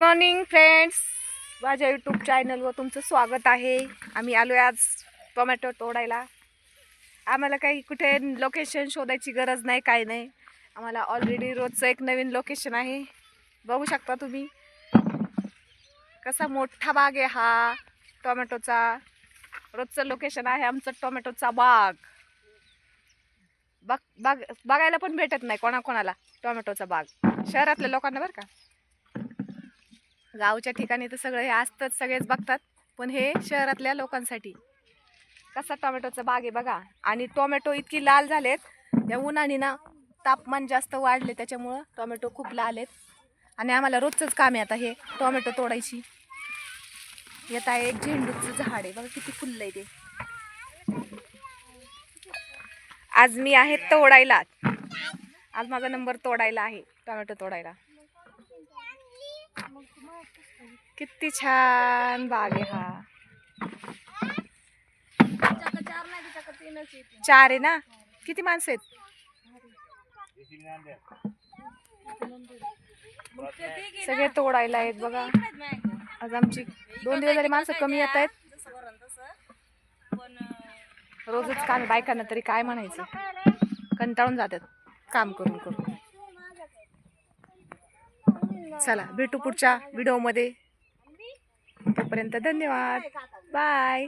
Morning friends, माझ्या YouTube चॅनलवर तुमचं स्वागत आहे. आम्ही आलो आहे आज टोमॅटो तोडायला. आम्हाला काही कुठे लोकेशन शोधायची गरज नाही, काही नाही. आम्हाला ऑलरेडी रोजचं एक नवीन लोकेशन आहे. बघू शकता तुम्ही कसा मोठा बाग आहे हा टोमॅटोचा. रोजचं लोकेशन आहे आमचं टोमॅटोचा बाग. बघायला पण भेटत नाही कोणाकोणाला टोमॅटोचा बाग, शहरातल्या लोकांना बरं का. गावच्या ठिकाणी तर सगळं हे असतंच, सगळेच बघतात, पण हे शहरातल्या लोकांसाठी. कसा टोमॅटोचा बाग आहे बघा. आणि टोमॅटो इतकी लाल झालेत त्या उन्हाने ना, तापमान जास्त वाढले त्याच्यामुळं टोमॅटो खूप लाल आहेत. आणि आम्हाला रोजचंच काम आहे आता हे टोमॅटो तोडायची. येत आहे एक झेंडूचं झाड आहे बघा, किती फुललं आहे ते. आज मी आहे तोडायला. आज माझा नंबर तोडायला आहे, टोमॅटो तोडायला. किती छान बाग आहे हा. 4 आहे ना. किती माणसं आहेत? सगळे तोडायला आहेत बघा. आज आमची 2 दिवस झाले माणसं कमी येत आहेत. रोजच काम बायकांना तरी काय म्हणायचं, कंटाळून जातात काम करून करून. चला भेटू पुढच्या व्हिडिओमध्ये. तोपर्यंत धन्यवाद, बाय.